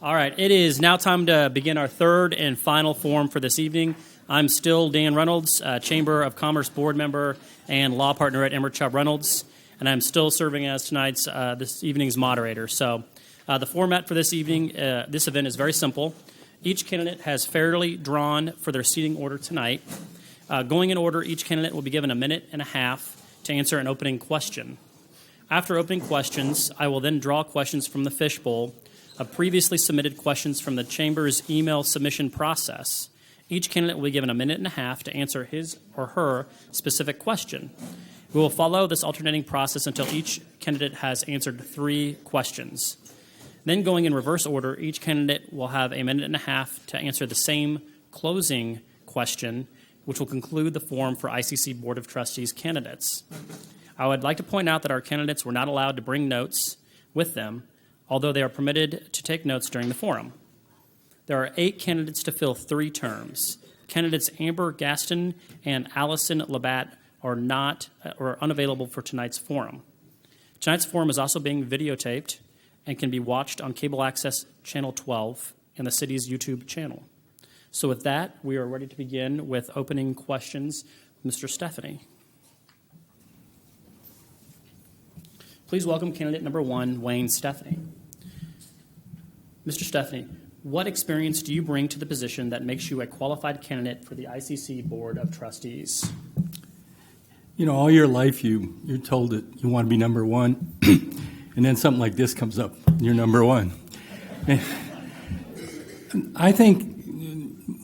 All right, it is now time to begin our third and final forum for this evening. I'm still Dan Reynolds, Chamber of Commerce board member and law partner at Emmer Chubb Reynolds, and I'm still serving as this evening's moderator. So the format for this evening, this event is very simple. Each candidate has fairly drawn for their seating order tonight. Going in order, each candidate will be given a minute and a half to answer an opening question. After opening questions, I will then draw questions from the fishbowl of previously submitted questions from the Chamber's email submission process. Each candidate will be given a minute and a half to answer his or her specific question. We will follow this alternating process until each candidate has answered 3 questions. Then going in reverse order, each candidate will have a minute and a half to answer the same closing question, which will conclude the forum for ICC Board of Trustees candidates. I would like to point out that our candidates were not allowed to bring notes with them, although they are permitted to take notes during the forum. There are 8 candidates to fill 3 terms. Candidates Amber Gaston and Allison Labatt are unavailable for tonight's forum. Tonight's forum is also being videotaped and can be watched on cable access channel 12 and the city's YouTube channel. So with that, we are ready to begin with opening questions. Mr. Stephanie. Please welcome candidate number 1, Wayne Stephanie. Mr. Stephanie, what experience do you bring to the position that makes you a qualified candidate for the ICC Board of Trustees? You know, all your life you're told that you want to be number 1, and then something like this comes up, and you're number 1. And I think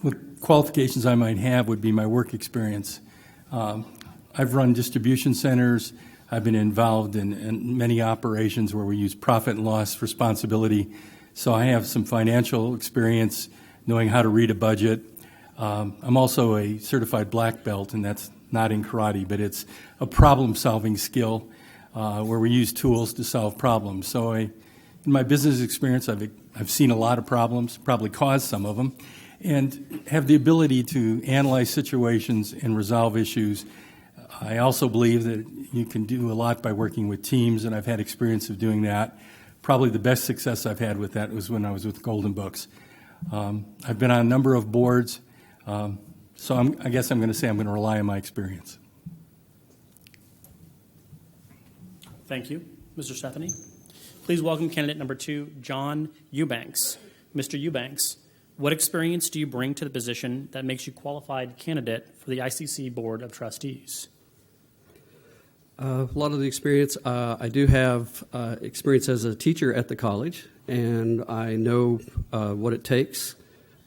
what qualifications I might have would be my work experience. I've run distribution centers. I've been involved in many operations where we use profit and loss responsibility. So I have some financial experience knowing how to read a budget. I'm also a certified black belt, and that's not in karate, but it's a problem-solving skill where we use tools to solve problems. So in my business experience, I've seen a lot of problems, probably caused some of them, and have the ability to analyze situations and resolve issues. I also believe that you can do a lot by working with teams, and I've had experience of doing that. Probably the best success I've had with that was when I was with Golden Books. I've been on a number of boards, so I guess I'm going to say I'm going to rely on my experience. Thank you, Mr. Stephanie. Please welcome candidate number 2, John Eubanks. Mr. Eubanks, what experience do you bring to the position that makes you qualified candidate for the ICC Board of Trustees? A lot of the experience, I do have experience as a teacher at the college, and I know what it takes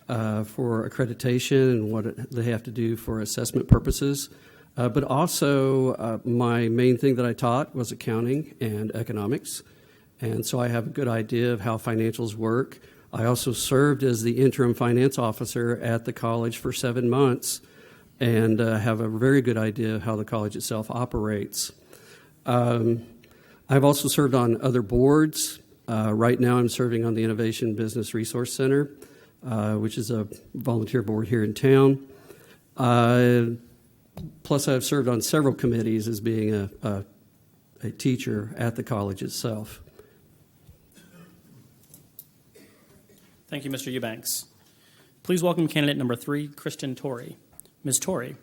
for accreditation and what they have to do for assessment purposes. But also, my main thing that I taught was accounting and economics, and so I have a good idea of how financials work. I also served as the interim finance officer at the college for 7 months, and have a very good idea of how the college itself operates. I've also served on other boards. Right now I'm serving on the Innovation Business Resource Center, which is a volunteer board here in town. Plus I've served on several committees as being a teacher at the college itself. Thank you, Mr. Eubanks. Please welcome candidate number 3, Kristen Tori. Ms. Tori,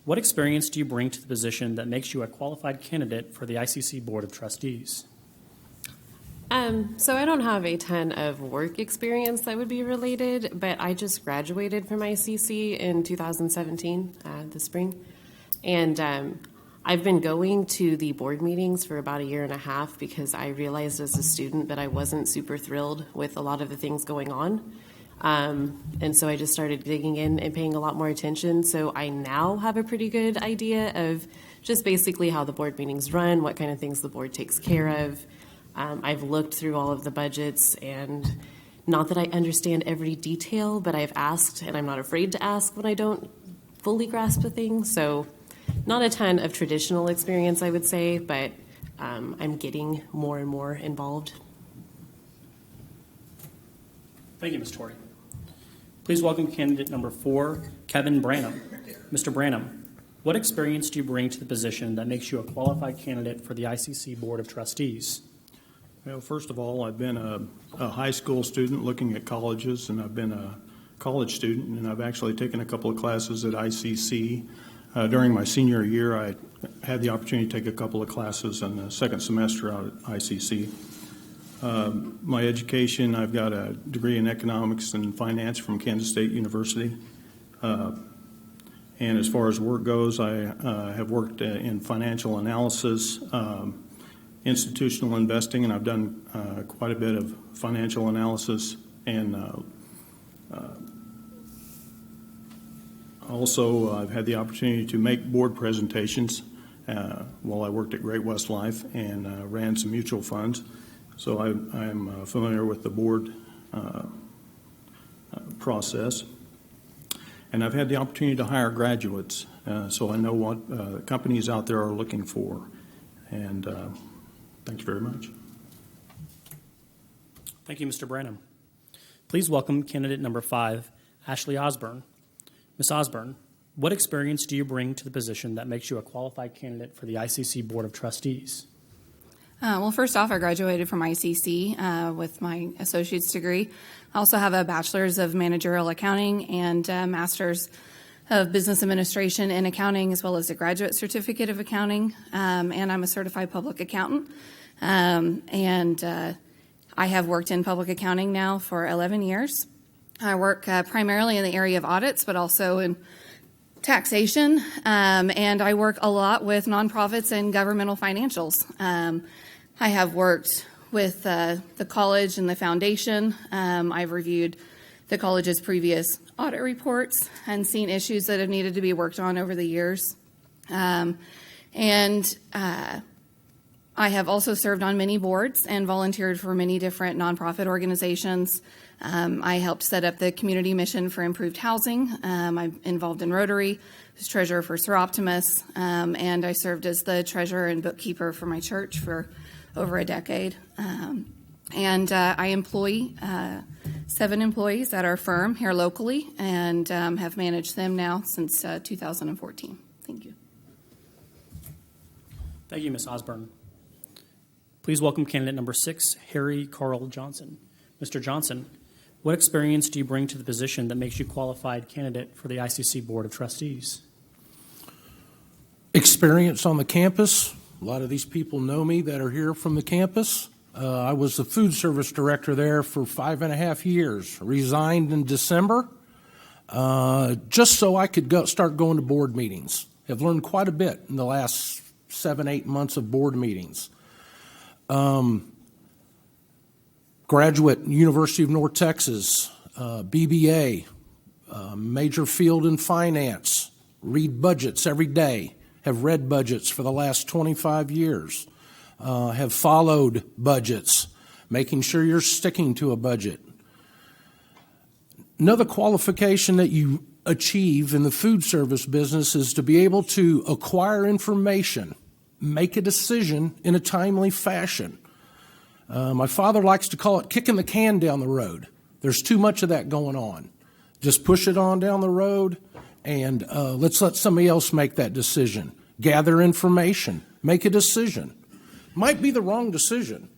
what experience do you bring to the position that makes you a qualified candidate for the ICC Board of Trustees? So I don't have a ton of work experience that would be related, but I just graduated from ICC in 2017, the spring. And I've been going to the board meetings for about 1.5 years because I realized as a student that I wasn't super thrilled with a lot of the things going on. And so I just started digging in and paying a lot more attention. So I now have a pretty good idea of just basically how the board meetings run, what kind of things the board takes care of. I've looked through all of the budgets, and not that I understand every detail, but I've asked, and I'm not afraid to ask when I don't fully grasp a thing. So not a ton of traditional experience, I would say, but I'm getting more and more involved. Thank you, Ms. Tori. Please welcome candidate number 4, Kevin Branham. Mr. Branham, what experience do you bring to the position that makes you a qualified candidate for the ICC Board of Trustees? Well, first of all, I've been a high school student looking at colleges, and I've been a college student, and I've actually taken a couple of classes at ICC. During my senior year, I had the opportunity to take a couple of classes in the second semester out at ICC. My education, I've got a degree in economics and finance from Kansas State University. And as far as work goes, I have worked in financial analysis, institutional investing, and I've done quite a bit of financial analysis, and also I've had the opportunity to make board presentations while I worked at Great West Life and ran some mutual funds. So I'm familiar with the board process. And I've had the opportunity to hire graduates, so I know what companies out there are looking for. And thank you very much. Thank you, Mr. Branham. Please welcome candidate number 5, Ashley Osborne. Ms. Osborne, what experience do you bring to the position that makes you a qualified candidate for the ICC Board of Trustees? Well, first off, I graduated from ICC with my associate's degree. I also have a bachelor's of managerial accounting and a master's of business administration in accounting, as well as a graduate certificate of accounting, and I'm a certified public accountant. I have worked in public accounting now for 11 years. I work primarily in the area of audits, but also in taxation, and I work a lot with nonprofits and governmental financials. I have worked with the college and the foundation. I've reviewed the college's previous audit reports and seen issues that have needed to be worked on over the years. I have also served on many boards and volunteered for many different nonprofit organizations. I helped set up the community mission for improved housing. I'm involved in Rotary, was treasurer for Sir Optimus, and I served as the treasurer and bookkeeper for my church for over a decade. I employ 7 employees at our firm here locally and have managed them now since 2014. Thank you. Thank you, Ms. Osborne. Please welcome candidate number 6, Harry Carl Johnson. Mr. Johnson, what experience do you bring to the position that makes you qualified candidate for the ICC Board of Trustees? Experience on the campus. A lot of these people know me that are here from the campus. I was the food service director there for 5.5 years. Resigned in December, just so I could start going to board meetings. Have learned quite a bit in the last 7-8 months of board meetings. Graduate, University of North Texas, BBA, major field in finance, read budgets every day, have read budgets for the last 25 years, have followed budgets, making sure you're sticking to a budget. Another qualification that you achieve in the food service business is to be able to acquire information, make a decision in a timely fashion. My father likes to call it kicking the can down the road. There's too much of that going on. Just push it on down the road and let's let somebody else make that decision. Gather information, make a decision. Might be the wrong decision.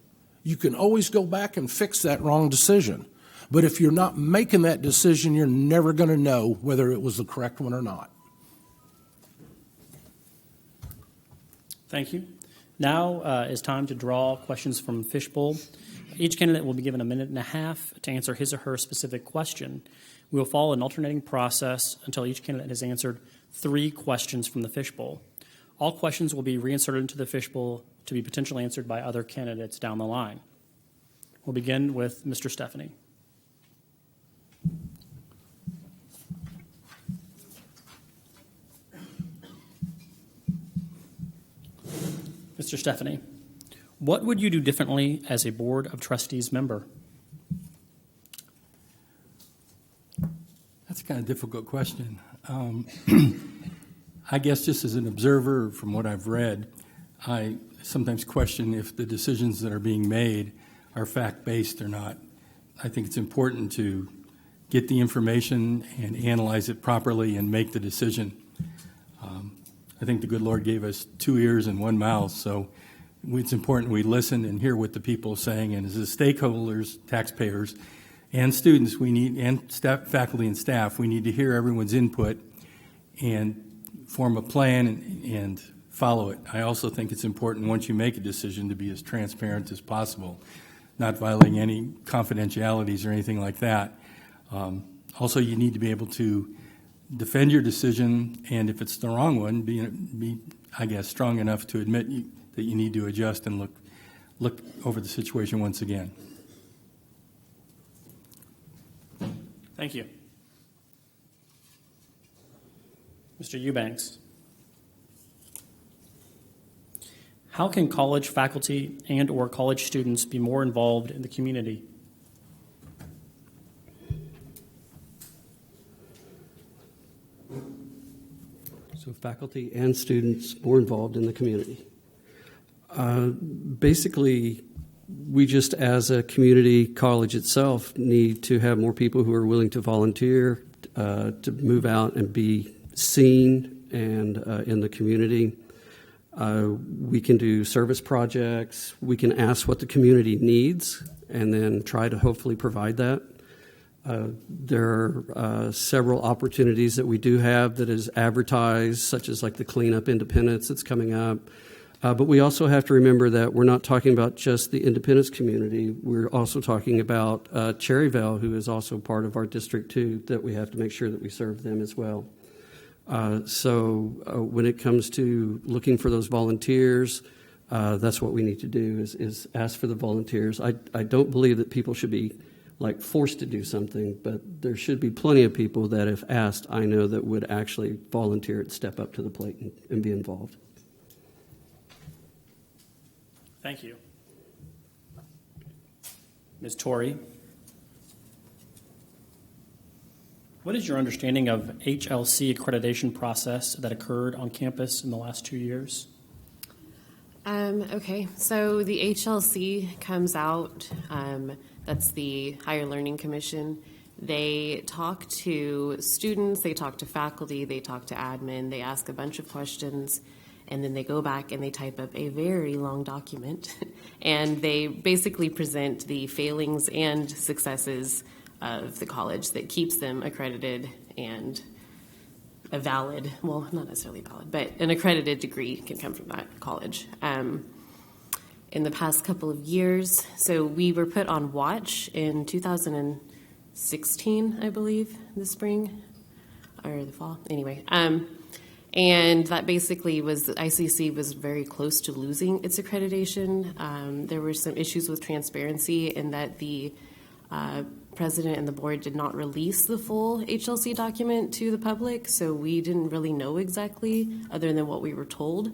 You can always go back and fix that wrong decision. But if you're not making that decision, you're never going to know whether it was the correct one or not. Thank you. Now is time to draw questions from Fishbowl. Each candidate will be given 1.5 minutes to answer his or her specific question. We will follow an alternating process until each candidate has answered 3 questions from the Fishbowl. All questions will be reinserted into the Fishbowl to be potentially answered by other candidates down the line. We'll begin with Mr. Stephanie. Mr. Stephanie, what would you do differently as a Board of Trustees member? That's a kind of difficult question. I guess just as an observer from what I've read, I sometimes question if the decisions that are being made are fact-based or not. I think it's important to get the information and analyze it properly and make the decision. I think the good Lord gave us 2 ears and 1 mouth, so it's important we listen and hear what the people are saying. And as the stakeholders, taxpayers, and students, and staff, faculty and staff, we need to hear everyone's input and form a plan and follow it. I also think it's important once you make a decision to be as transparent as possible, not violating any confidentialities or anything like that. Also, you need to be able to defend your decision, and if it's the wrong one, be I guess, strong enough to admit that you need to adjust and look over the situation once again. Thank you. Mr. Eubanks. How can college faculty and/or college students be more involved in the community? So faculty and students more involved in the community. Basically, we just as a community college itself need to have more people who are willing to volunteer, to move out and be seen and in the community. We can do service projects. We can ask what the community needs and then try to hopefully provide that. There are several opportunities that we do have that is advertised, such as like the Cleanup Independence that's coming up. But we also have to remember that we're not talking about just the Independence community. We're also talking about Cherryvale, who is also part of our district too, that we have to make sure that we serve them as well. So when it comes to looking for those volunteers, that's what we need to do is ask for the volunteers. I don't believe that people should be like forced to do something, but there should be plenty of people that if asked, I know that would actually volunteer and step up to the plate and be involved. Thank you. Ms. Tori, what is your understanding of HLC accreditation process that occurred on campus in the last 2 years? Okay, so the HLC comes out, that's the Higher Learning Commission. They talk to students, they talk to faculty, they talk to admin, they ask a bunch of questions, and then they go back and they type up a very long document, and they basically present the failings and successes of the college that keeps them accredited and a valid, well, not necessarily valid, but an accredited degree can come from that college. In the past couple of years, so we were put on watch in 2016, I believe, the spring or the fall, anyway. And that basically was, the ICC was very close to losing its accreditation. There were some issues with transparency in that the president and the board did not release the full HLC document to the public, so we didn't really know exactly, other than what we were told,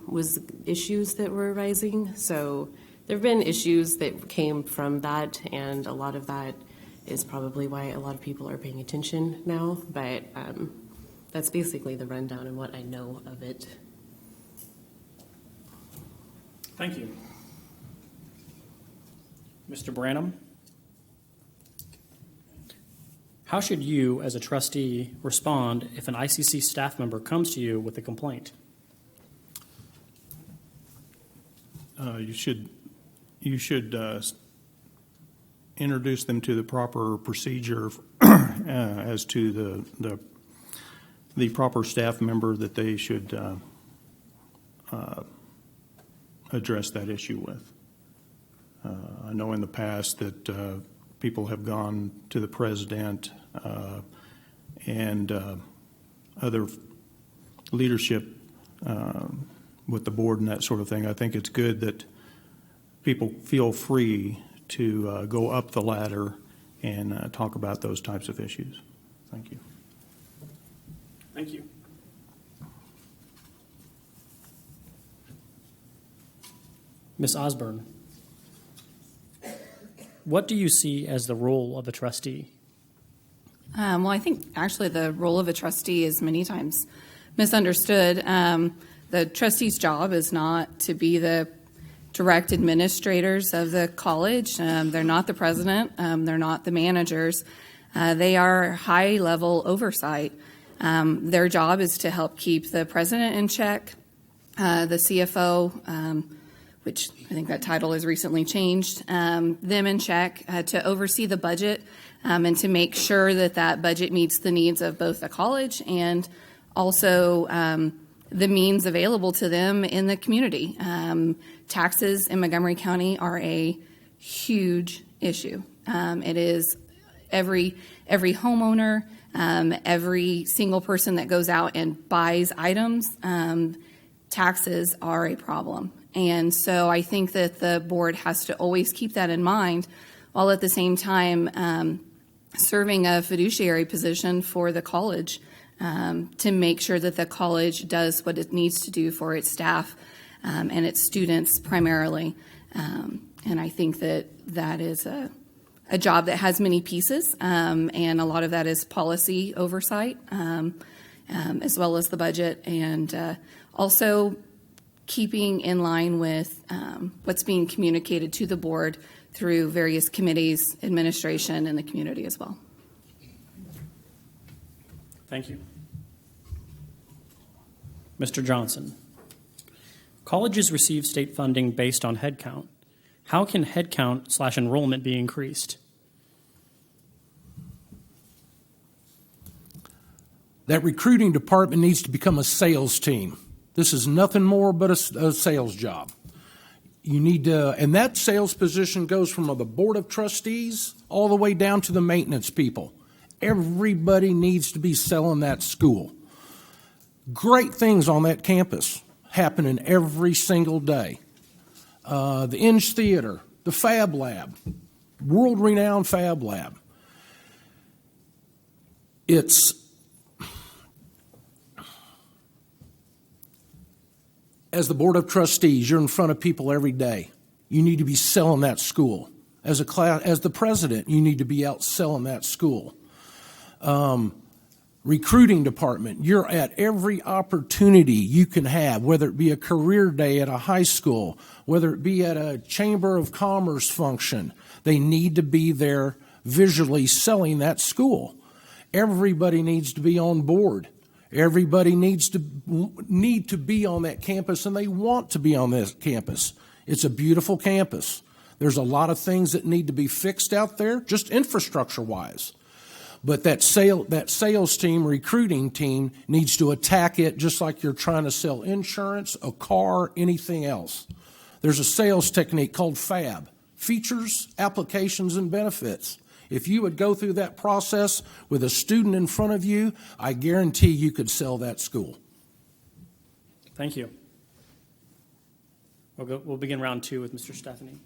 was issues that were arising. So there have been issues that came from that, and a lot of that is probably why a lot of people are paying attention now, but that's basically the rundown and what I know of it. Thank you. Mr. Branham, how should you, as a trustee, respond if an ICC staff member comes to you with a complaint? You should introduce them to the proper procedure as to the proper staff member that they should address that issue with. I know in the past that people have gone to the president and other leadership with the board and that sort of thing. I think it's good that people feel free to go up the ladder and talk about those types of issues. Thank you. Thank you. Ms. Osborne, what do you see as the role of a trustee? Well, I think actually the role of a trustee is many times misunderstood. The trustee's job is not to be the direct administrators of the college. They're not the president. They're not the managers. They are high-level oversight. Their job is to help keep the president in check, the CFO, which I think that title has recently changed, them in check to oversee the budget and to make sure that that budget meets the needs of both the college and also the means available to them in the community. Taxes in Montgomery County are a huge issue. It is every homeowner, every single person that goes out and buys items, taxes are a problem. And so I think that the board has to always keep that in mind, while at the same time serving a fiduciary position for the college to make sure that the college does what it needs to do for its staff and its students primarily. And I think that that is a job that has many pieces, and a lot of that is policy oversight, as well as the budget, and also keeping in line with what's being communicated to the board through various committees, administration, and the community as well. Thank you. Mr. Johnson, colleges receive state funding based on headcount. How can headcount/enrollment be increased? That recruiting department needs to become a sales team. This is nothing more but a sales job. You need to, and that sales position goes from the board of trustees all the way down to the maintenance people. Everybody needs to be selling that school. Great things on that campus happening every single day. The Inge Theater, the Fab Lab, world-renowned Fab Lab. It's as the Board of Trustees, you're in front of people every day. You need to be selling that school. As the president, you need to be out selling that school. Recruiting department, you're at every opportunity you can have, whether it be a career day at a high school, whether it be at a Chamber of Commerce function. They need to be there visually selling that school. Everybody needs to be on board. Everybody needs to be on that campus, and they want to be on this campus. It's a beautiful campus. There's a lot of things that need to be fixed out there, just infrastructure-wise. But that sales team, recruiting team, needs to attack it just like you're trying to sell insurance, a car, anything else. There's a sales technique called FAB, features, applications, and benefits. If you would go through that process with a student in front of you, I guarantee you could sell that school. Thank you. We'll begin round two with Mr. Stephanie.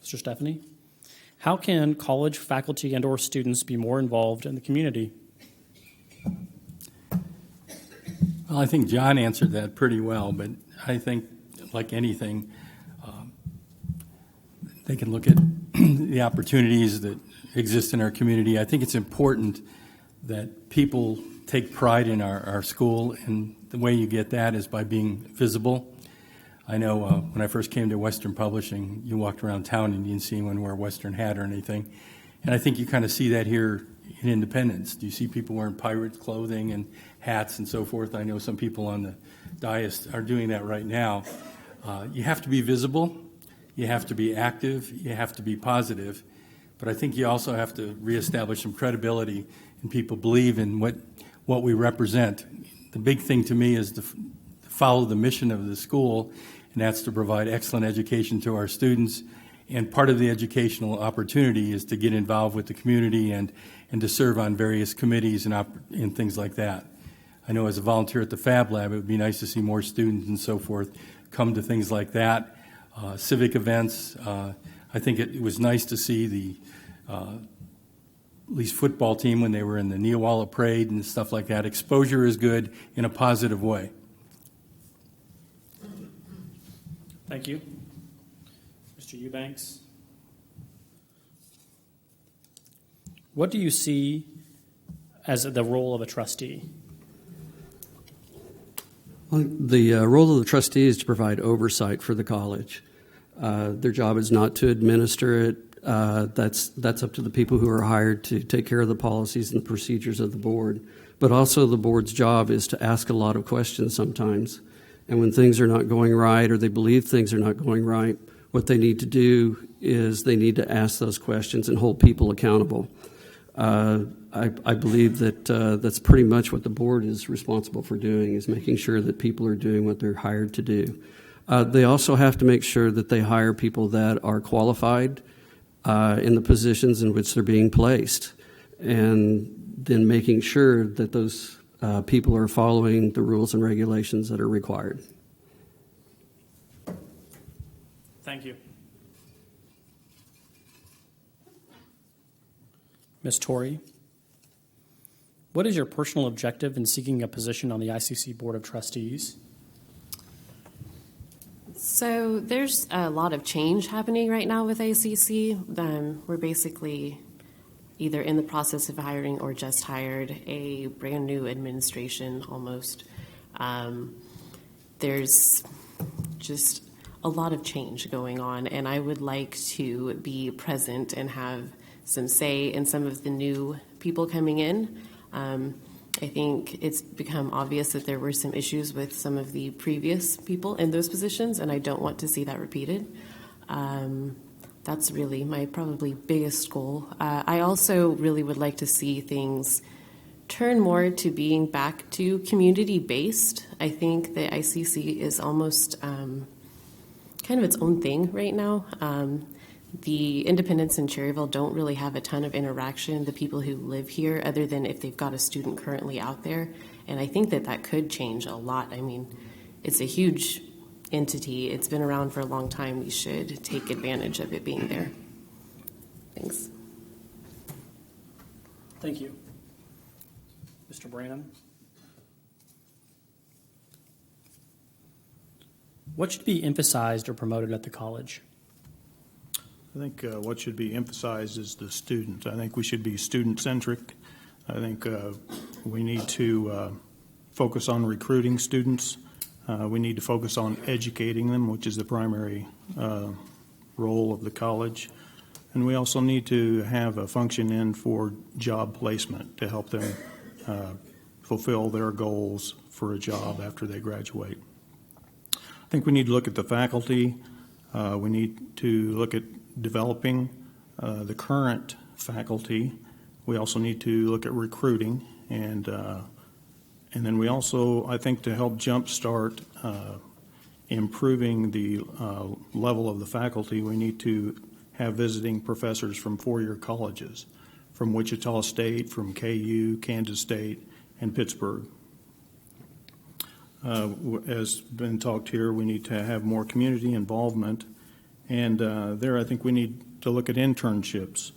Mr. Stephanie, how can college faculty and/or students be more involved in the community? Well, I think John answered that pretty well, but I think, like anything, they can look at the opportunities that exist in our community. I think it's important that people take pride in our school, and the way you get that is by being visible. I know when I first came to Western Publishing, you walked around town and you didn't see anyone wear a Western hat or anything. And I think you kind of see that here in Independence. Do you see people wearing pirate clothing and hats and so forth? I know some people on the dais are doing that right now. You have to be visible. You have to be active. You have to be positive. But I think you also have to reestablish some credibility, and people believe in what we represent. The big thing to me is to follow the mission of the school, and that's to provide excellent education to our students. And part of the educational opportunity is to get involved with the community and to serve on various committees and things like that. I know as a volunteer at the Fab Lab, it would be nice to see more students and so forth come to things like that. Civic events. I think it was nice to see the at least football team when they were in the Neowalla Parade and stuff like that. Exposure is good in a positive way. Thank you. Mr. Eubanks. What do you see as the role of a trustee? Well, the role of the trustee is to provide oversight for the college. Their job is not to administer it. That's up to the people who are hired to take care of the policies and the procedures of the board. but also the board's job is to ask a lot of questions sometimes. And when things are not going right or they believe things are not going right, what they need to do is they need to ask those questions and hold people accountable. I believe that that's pretty much what the board is responsible for doing, is making sure that people are doing what they're hired to do. They also have to make sure that they hire people that are qualified in the positions in which they're being placed, and then making sure that those people are following the rules and regulations that are required. Thank you. Ms. Tori, what is your personal objective in seeking a position on the ICC Board of Trustees? So there's a lot of change happening right now with ICC. We're basically either in the process of hiring or just hired a brand new administration almost. There's just a lot of change going on, and I would like to be present and have some say in some of the new people coming in. I think it's become obvious that there were some issues with some of the previous people in those positions, and I don't want to see that repeated. That's really my probably biggest goal. I also really would like to see things turn more to being back to community-based. I think the ICC is almost kind of its own thing right now. The Independence and Cherryville don't really have a ton of interaction, the people who live here, other than if they've got a student currently out there. And I think that that could change a lot. I mean, it's a huge entity. It's been around for a long time. We should take advantage of it being there. Thanks. Thank you. Mr. Branham? What should be emphasized or promoted at the college? I think what should be emphasized is the student. I think we should be student-centric. I think we need to focus on recruiting students. We need to focus on educating them, which is the primary role of the college. And we also need to have a function in for job placement to help them fulfill their goals for a job after they graduate. I think we need to look at the faculty. We need to look at developing the current faculty. We also need to look at recruiting, and then we also, I think, to help jumpstart improving the level of the faculty, we need to have visiting professors from four-year colleges, from Wichita State, from KU, Kansas State, and Pittsburgh. As been talked here, we need to have more community involvement. And there, I think we need to look at internships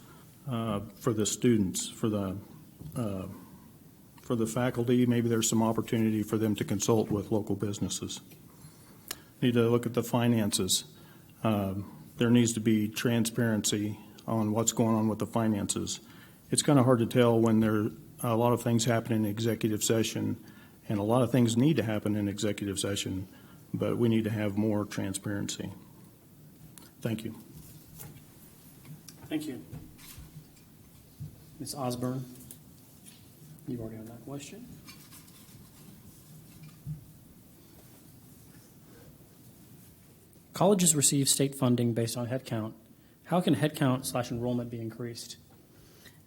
for the students, for the faculty. Maybe there's some opportunity for them to consult with local businesses. Need to look at the finances. There needs to be transparency on what's going on with the finances. It's kind of hard to tell when there are a lot of things happen in executive session, and a lot of things need to happen in executive session, but we need to have more transparency. Thank you. Thank you. Ms. Osborne, you've already had that question. Colleges receive state funding based on headcount. How can headcount/enrollment be increased?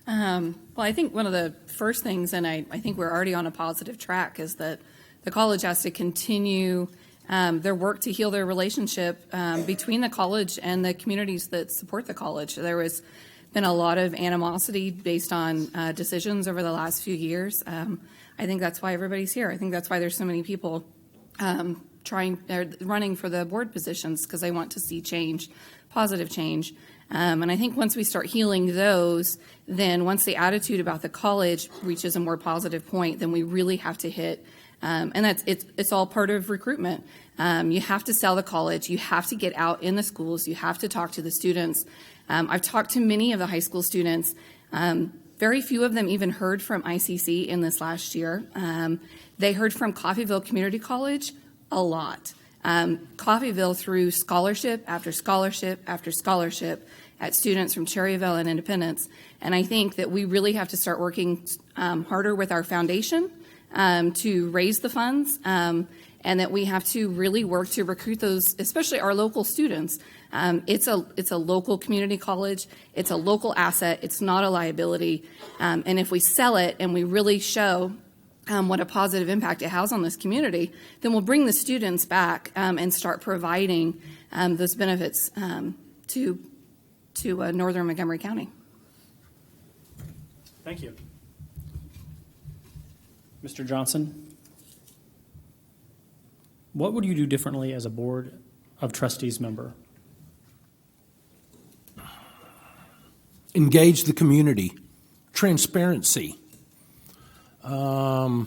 Well, I think one of the first things, and I think we're already on a positive track, is that the college has to continue their work to heal their relationship between the college and the communities that support the college. There has been a lot of animosity based on decisions over the last few years. I think that's why everybody's here. I think that's why there's so many people running for the board positions, because they want to see change, positive change. And I think once we start healing those, then once the attitude about the college reaches a more positive point, then we really have to hit. And it's all part of recruitment. You have to sell the college. You have to get out in the schools. You have to talk to the students. I've talked to many of the high school students. Very few of them even heard from ICC in this last year. They heard from Coffeyville Community College a lot. Coffeyville through scholarship after scholarship after scholarship. at students from Cherryville and Independence. And I think that we really have to start working harder with our foundation to raise the funds, and that we have to really work to recruit those, especially our local students. It's a local community college. It's a local asset. It's not a liability. And if we sell it and we really show what a positive impact it has on this community, then we'll bring the students back and start providing those benefits to northern Montgomery County. Thank you. Mr. Johnson, what would you do differently as a Board of Trustees member? Engage the community. Transparency. No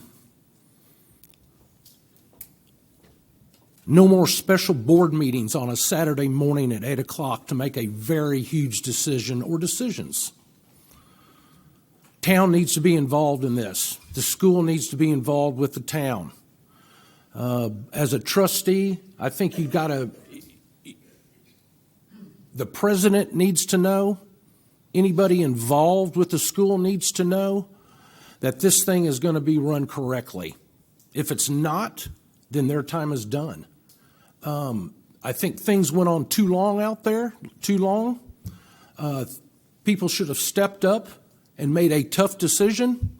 more special board meetings on a Saturday morning at 8 o'clock to make a very huge decision or decisions. Town needs to be involved in this. The school needs to be involved with the town. As a trustee, I think you've got to, the president needs to know, anybody involved with the school needs to know that this thing is going to be run correctly. If it's not, then their time is done. I think things went on too long out there, too long. People should have stepped up and made a tough decision.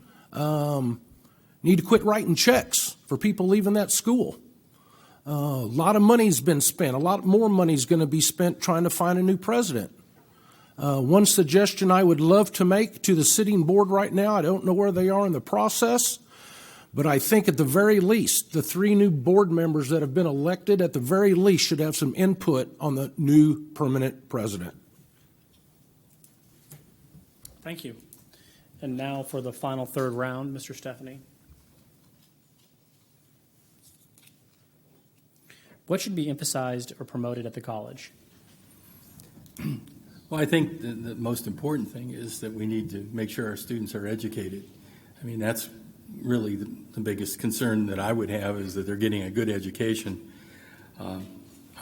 Need to quit writing checks for people leaving that school. A lot of money's been spent. A lot more money's going to be spent trying to find a new president. One suggestion I would love to make to the sitting board right now, I don't know where they are in the process, but I think at the very least, the 3 new board members that have been elected at the very least should have some input on the new permanent president. Thank you. And now for the final third round, Mr. Stephanie. What should be emphasized or promoted at the college? Well, I think the most important thing is that we need to make sure our students are educated. I mean, that's really the biggest concern that I would have, is that they're getting a good education.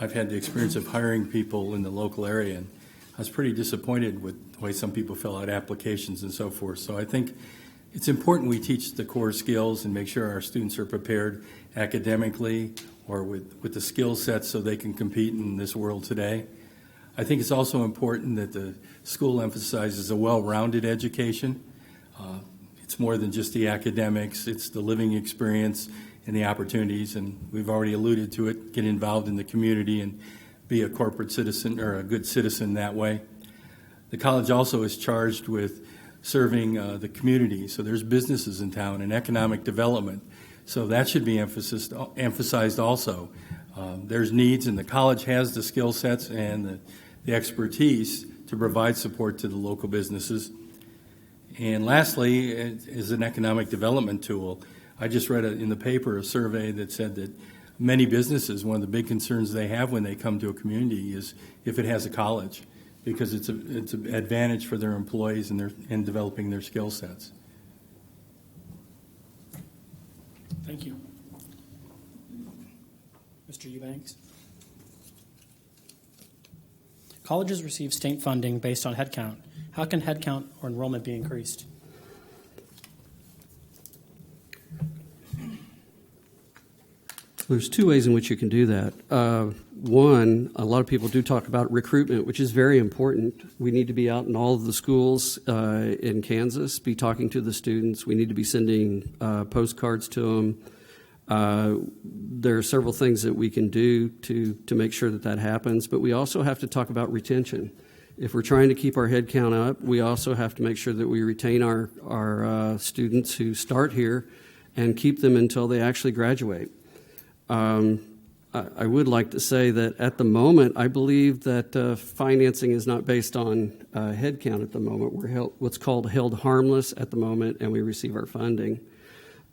I've had the experience of hiring people in the local area, and I was pretty disappointed with the way some people fill out applications and so forth. So I think it's important we teach the core skills and make sure our students are prepared academically or with the skill sets so they can compete in this world today. I think it's also important that the school emphasizes a well-rounded education. It's more than just the academics. It's the living experience and the opportunities, and we've already alluded to it, get involved in the community and be a corporate citizen or a good citizen that way. The college also is charged with serving the community, so there's businesses in town and economic development, so that should be emphasized also. There's needs, and the college has the skill sets and the expertise to provide support to the local businesses. And lastly, is an economic development tool. I just read in the paper a survey that said that many businesses, one of the big concerns they have when they come to a community is if it has a college, because it's an advantage for their employees and developing their skill sets. Thank you. Mr. Eubanks. Colleges receive state funding based on headcount. How can headcount or enrollment be increased? There's 2 ways in which you can do that. One, a lot of people do talk about recruitment, which is very important. We need to be out in all of the schools in Kansas, be talking to the students. We need to be sending postcards to them. There are several things that we can do to make sure that happens, but we also have to talk about retention. If we're trying to keep our head count up, we also have to make sure that we retain our students who start here and keep them until they actually graduate. I would like to say that at the moment, I believe that financing is not based on head count at the moment. We're what's called held harmless at the moment, and we receive our funding.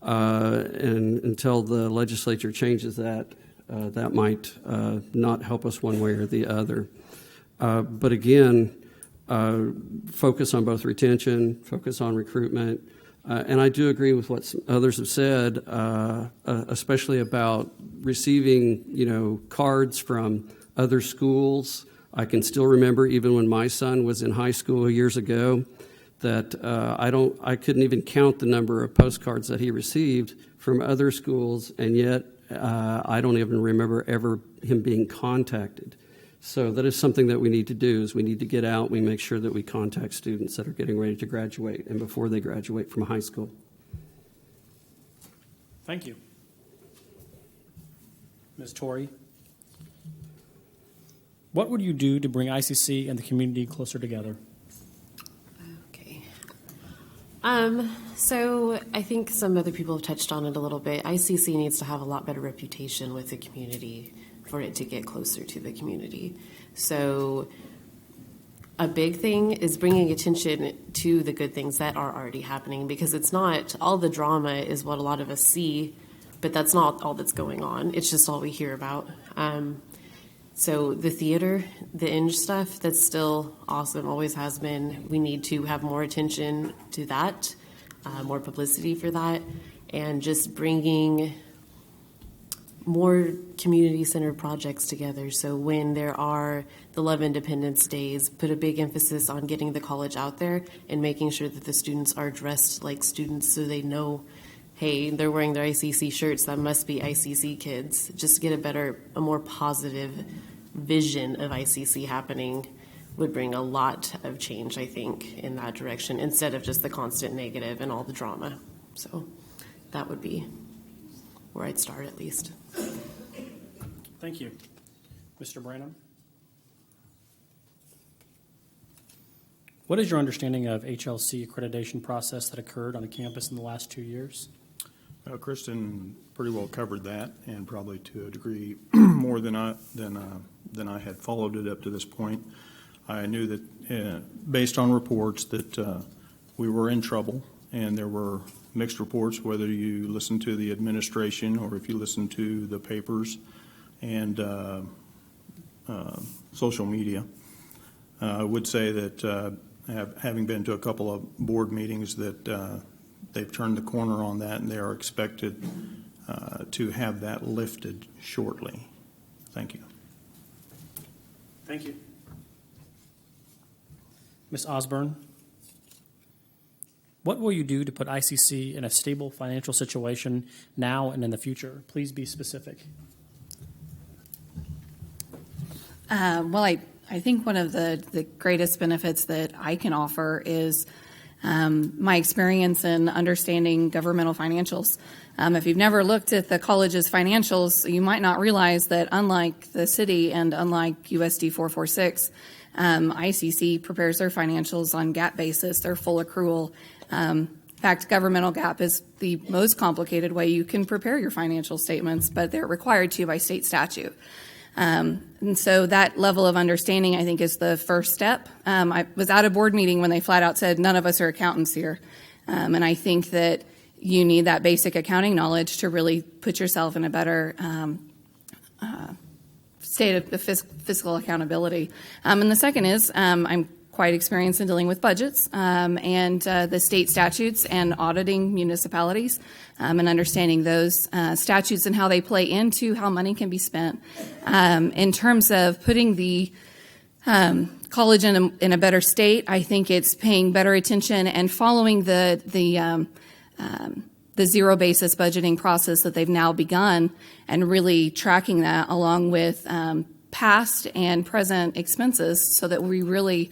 And until the legislature changes that, that might not help us one way or the other. But again, focus on both retention, focus on recruitment. And I do agree with what others have said, especially about receiving, cards from other schools. I can still remember, even when my son was in high school years ago, that I couldn't even count the number of postcards that he received from other schools, and yet I don't even remember ever him being contacted. So that is something that we need to do, is we need to get out, we make sure that we contact students that are getting ready to graduate and before they graduate from high school. Thank you. Ms. Tori, what would you do to bring ICC and the community closer together? Okay. So I think some other people have touched on it a little bit. ICC needs to have a lot better reputation with the community for it to get closer to the community. So a big thing is bringing attention to the good things that are already happening, because it's not all the drama is what a lot of us see, but that's not all that's going on. It's just all we hear about. So the theater, the Inge stuff, that's still awesome, always has been. We need to have more attention to that, more publicity for that, and just bringing more community-centered projects together. So when there are the Love Independence Days, put a big emphasis on getting the college out there and making sure that the students are dressed like students so they know, hey, they're wearing their ICC shirts, that must be ICC kids. Just to get a more positive vision of ICC happening would bring a lot of change, I think, in that direction, instead of just the constant negative and all the drama. So that would be where I'd start, at least. Thank you. Mr. Branham? What is your understanding of HLC accreditation process that occurred on the campus in the last 2 years? Kristen pretty well covered that, and probably to a degree more than I had followed it up to this point. I knew that based on reports that we were in trouble, and there were mixed reports, whether you listen to the administration or if you listen to the papers and social media. I would say that having been to a couple of board meetings, that they've turned the corner on that, and they are expected to have that lifted shortly. Thank you. Thank you. Ms. Osborne, what will you do to put ICC in a stable financial situation now and in the future? Please be specific. Well, I think one of the greatest benefits that I can offer is my experience in understanding governmental financials. If you've never looked at the college's financials, you might not realize that unlike the city and unlike USD 446, ICC prepares their financials on GAAP basis. They're full accrual. In fact, governmental GAAP is the most complicated way you can prepare your financial statements, but they're required to by state statute. And so that level of understanding, I think, is the first step. I was at a board meeting when they flat out said, none of us are accountants here. And I think that you need that basic accounting knowledge to really put yourself in a better state of fiscal accountability. And the second is I'm quite experienced in dealing with budgets and the state statutes and auditing municipalities and understanding those statutes and how they play into how money can be spent. In terms of putting the college in a better state, I think it's paying better attention and following the zero basis budgeting process that they've now begun, and really tracking that along with past and present expenses so that we really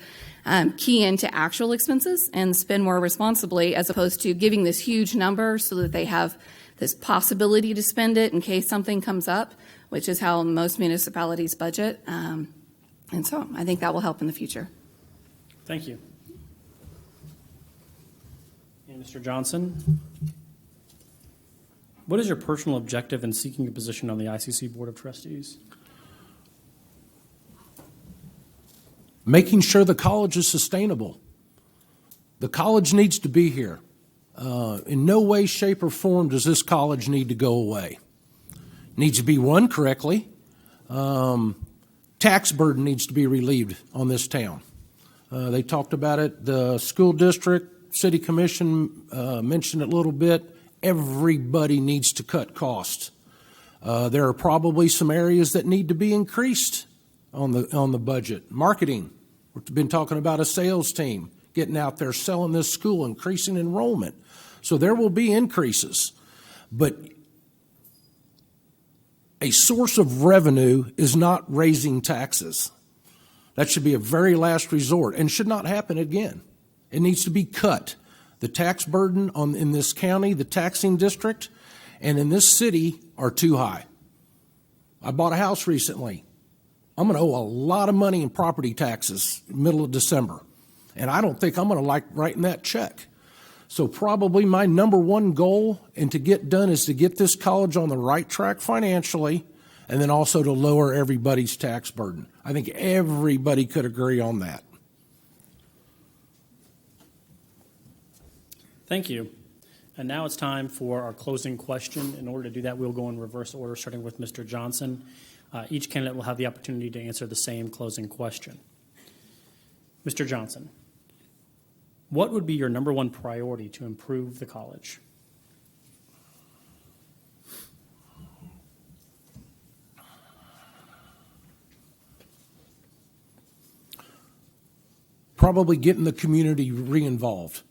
key into actual expenses and spend more responsibly, as opposed to giving this huge number so that they have this possibility to spend it in case something comes up, which is how most municipalities budget. And so I think that will help in the future. Thank you. And Mr. Johnson, what is your personal objective in seeking a position on the ICC Board of Trustees? Making sure the college is sustainable. The college needs to be here. In no way, shape, or form does this college need to go away. It needs to be run correctly. Tax burden needs to be relieved on this town. They talked about it. The school district, city commission mentioned it a little bit. Everybody needs to cut costs. There are probably some areas that need to be increased on the budget. Marketing, we've been talking about a sales team getting out there, selling this school, increasing enrollment. So there will be increases. But a source of revenue is not raising taxes. That should be a very last resort and should not happen again. It needs to be cut. The tax burden in this county, the taxing district, and in this city are too high. I bought a house recently. I'm going to owe a lot of money in property taxes middle of December. And I don't think I'm going to like writing that check. So probably my number one goal and to get done is to get this college on the right track financially and then also to lower everybody's tax burden. I think everybody could agree on that. Thank you. And now it's time for our closing question. In order to do that, we'll go in reverse order, starting with Mr. Johnson. Each candidate will have the opportunity to answer the same closing question. Mr. Johnson, what would be your number one priority to improve the college? Probably getting the community re-involved.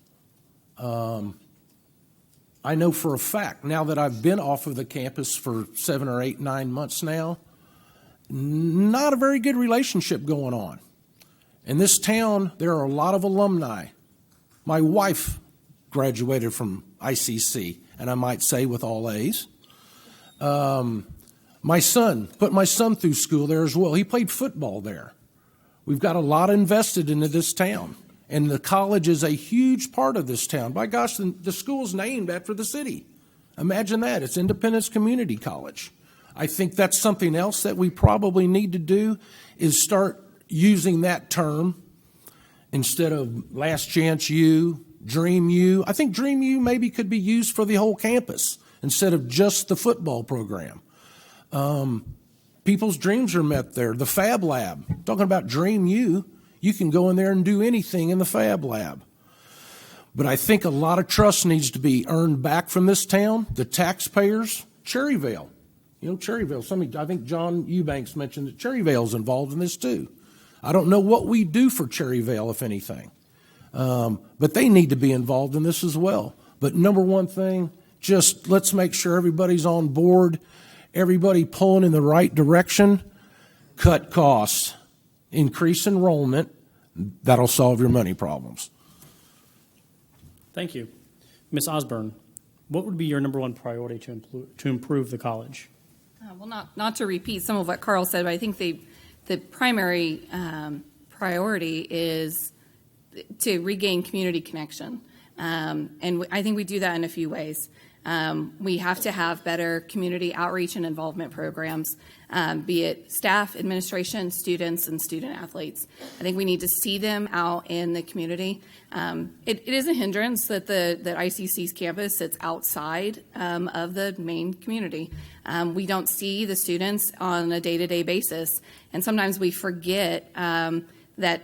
I know for a fact, now that I've been off of the campus for 7 or 8, 9 months now, not a very good relationship going on. In this town, there are a lot of alumni. My wife graduated from ICC, and I might say with all A's. My son, put my son through school there as well. He played football there. We've got a lot invested into this town. And the college is a huge part of this town. By gosh, the school's named after the city. Imagine that. It's Independence Community College. I think that's something else that we probably need to do is start using that term instead of Last Chance U, Dream U. I think Dream U maybe could be used for the whole campus instead of just the football program. People's dreams are met there. The Fab Lab, talking about Dream U. You can go in there and do anything in the Fab Lab. But I think a lot of trust needs to be earned back from this town, the taxpayers, Cherryvale. You know, Cherryvale, I think John Eubanks mentioned that Cherryvale's involved in this too. I don't know what we do for Cherryvale, if anything. But they need to be involved in this as well. But number one thing, just let's make sure everybody's on board, everybody pulling in the right direction, cut costs. Increase enrollment, that'll solve your money problems. Thank you. Ms. Osborne, what would be your number one priority to improve the college? Well, not to repeat some of what Carl said, but I think the primary priority is to regain community connection. And I think we do that in a few ways. We have to have better community outreach and involvement programs, be it staff, administration, students, and student athletes. I think we need to see them out in the community. It is a hindrance that that ICC's campus sits outside of the main community. We don't see the students on a day-to-day basis, and sometimes we forget that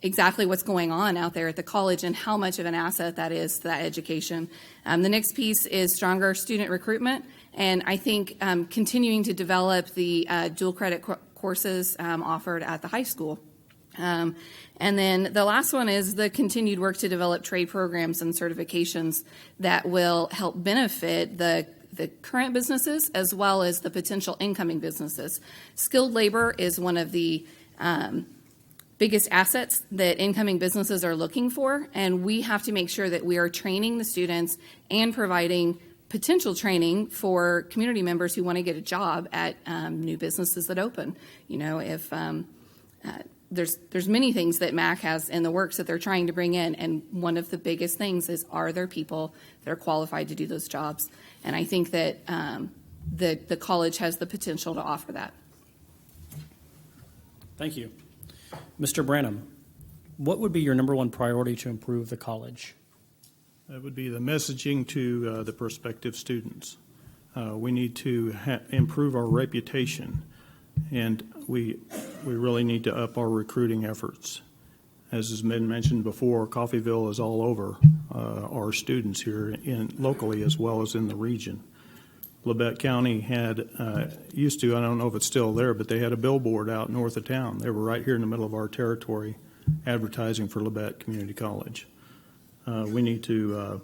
exactly what's going on out there at the college and how much of an asset that is to that education. The next piece is stronger student recruitment, and I think continuing to develop the dual credit courses offered at the high school. And then the last one is the continued work to develop trade programs and certifications that will help benefit the current businesses as well as the potential incoming businesses. Skilled labor is one of the biggest assets that incoming businesses are looking for, and we have to make sure that we are training the students and providing potential training for community members who want to get a job at new businesses that open. You know, if there's many things that MAC has in the works that they're trying to bring in, and one of the biggest things is, are there people that are qualified to do those jobs? And I think that the college has the potential to offer that. Thank you. Mr. Branham, what would be your number one priority to improve the college? That would be the messaging to the prospective students. We need to improve our reputation, and we really need to up our recruiting efforts. As has been mentioned before, Coffeyville is all over our students here locally as well as in the region. Labette County had, used to, I don't know if it's still there, but they had a billboard out north of town. They were right here in the middle of our territory advertising for Labette Community College. We need to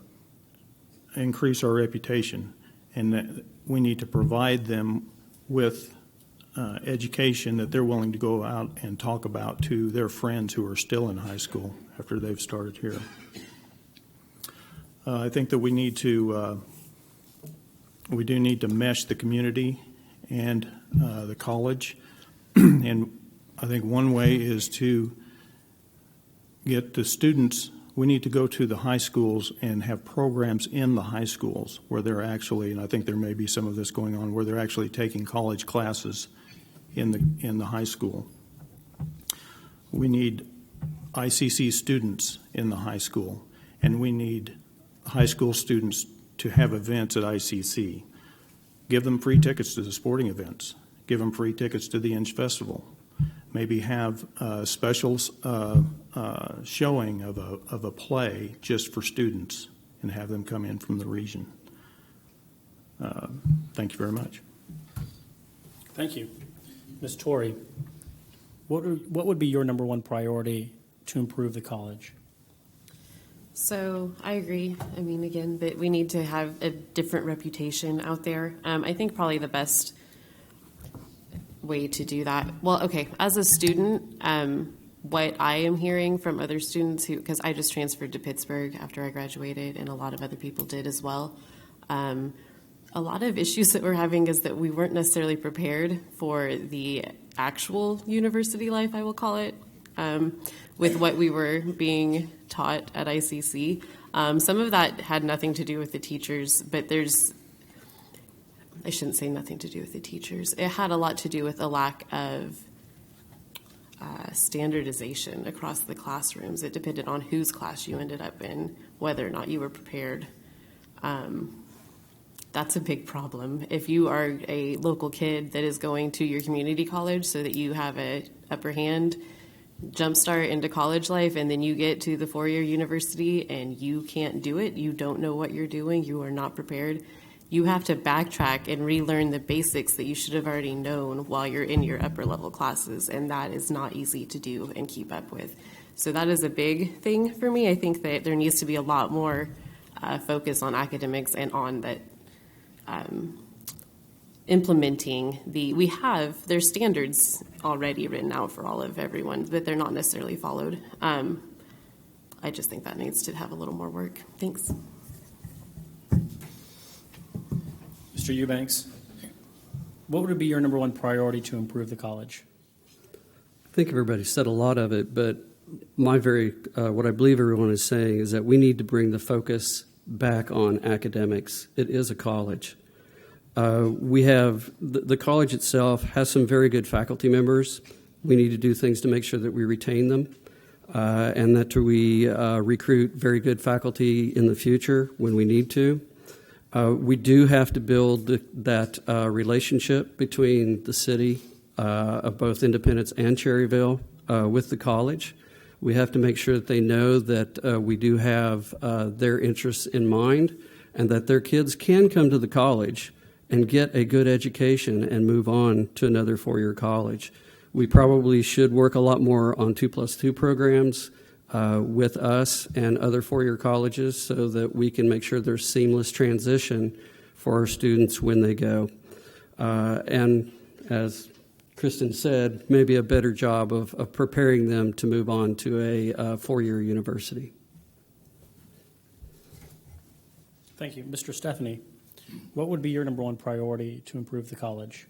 increase our reputation, and that we need to provide them with education that they're willing to go out and talk about to their friends who are still in high school after they've started here. I think that we do need to mesh the community and the college, and I think one way is to get the students. We need to go to the high schools and have programs in the high schools where they're actually, and I think there may be some of this going on, where they're actually taking college classes in the high school. We need ICC students in the high school, and we need high school students to have events at ICC. Give them free tickets to the sporting events. Give them free tickets to the Inch Festival. Maybe have a special showing of a play just for students and have them come in from the region. Thank you very much. Thank you. Ms. Tori, what would be your number one priority to improve the college? So I agree. I mean, again, that we need to have a different reputation out there. I think probably the best way to do that. Well, okay, as a student, what I am hearing from other students because I just transferred to Pittsburgh after I graduated, and a lot of other people did as well. A lot of issues that we're having is that we weren't necessarily prepared for the actual university life, I will call it, with what we were being taught at ICC. Some of that had nothing to do with the teachers, but I shouldn't say nothing to do with the teachers. It had a lot to do with a lack of standardization across the classrooms. It depended on whose class you ended up in, whether or not you were prepared. That's a big problem. If you are a local kid that is going to your community college so that you have an upper hand jumpstart into college life, and then you get to the four-year university and you can't do it, you don't know what you're doing, you are not prepared, you have to backtrack and relearn the basics that you should have already known while you're in your upper level classes, and that is not easy to do and keep up with. So that is a big thing for me. I think that there needs to be a lot more focus on academics and on that implementing there's standards already written out for all of everyone, but they're not necessarily followed. I just think that needs to have a little more work. Thanks. Mr. Eubanks, what would be your number one priority to improve the college? I think everybody said a lot of it, but what I believe everyone is saying is that we need to bring the focus back on academics. It is a college. We have the college itself has some very good faculty members. We need to do things to make sure that we retain them and that we recruit very good faculty in the future when we need to. We do have to build that relationship between the city of both Independence and Cherryville with the college. We have to make sure that they know that we do have their interests in mind and that their kids can come to the college and get a good education and move on to another four-year college. We probably should work a lot more on 2+2 programs with us and other four-year colleges so that we can make sure there's seamless transition for our students when they go. And as Kristen said, maybe a better job of preparing them to move on to a four-year university. Thank you. Mr. Stephanie, what would be your number one priority to improve the college?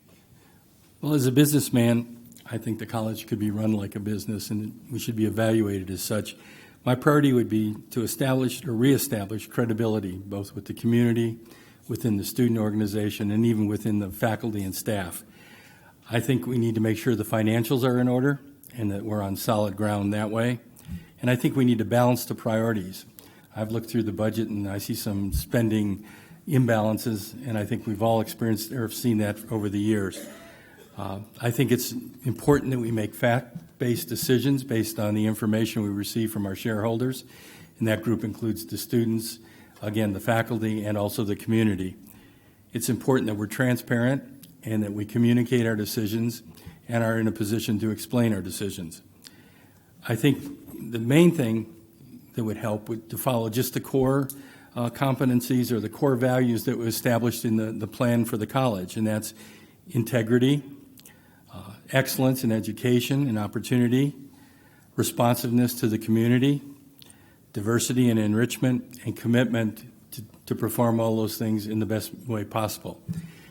Well, as a businessman, I think the college could be run like a business, and we should be evaluated as such. My priority would be to establish or reestablish credibility, both with the community, within the student organization, and even within the faculty and staff. I think we need to make sure the financials are in order and that we're on solid ground that way. And I think we need to balance the priorities. I've looked through the budget and I see some spending imbalances, and I think we've all experienced or seen that over the years. I think it's important that we make fact-based decisions based on the information we receive from our shareholders, and that group includes the students, again, the faculty, and also the community. It's important that we're transparent and that we communicate our decisions and are in a position to explain our decisions. I think the main thing that would help would to follow just the core competencies or the core values that were established in the plan for the college, and that's integrity, excellence in education and opportunity, responsiveness to the community, diversity and enrichment, and commitment to perform all those things in the best way possible.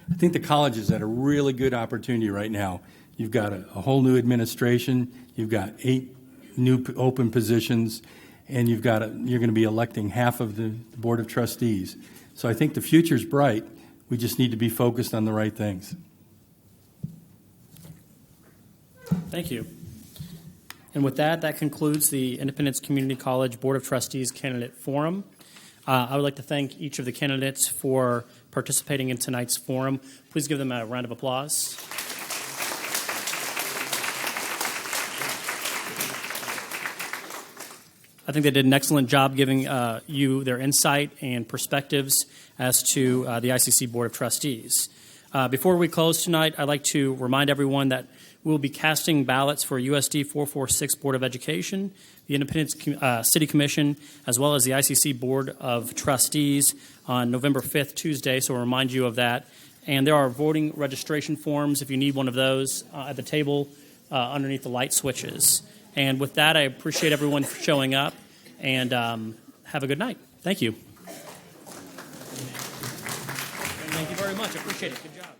I think the college is at a really good opportunity right now. You've got a whole new administration, you've got 8 new open positions, and you're going to be electing half of the Board of Trustees. So I think the future's bright. We just need to be focused on the right things. Thank you. And with that, that concludes the Independence Community College Board of Trustees Candidate Forum. I would like to thank each of the candidates for participating in tonight's forum. Please give them a round of applause. I think they did an excellent job giving you their insight and perspectives as to the ICC Board of Trustees. Before we close tonight, I'd like to remind everyone that we'll be casting ballots for USD 446 Board of Education, the Independence City Commission, as well as the ICC Board of Trustees on November 5th, Tuesday, so we'll remind you of that. And there are voting registration forms if you need one of those at the table underneath the light switches. And with that, I appreciate everyone for showing up, and have a good night. Thank you. Thank you very much. I appreciate it. Good job.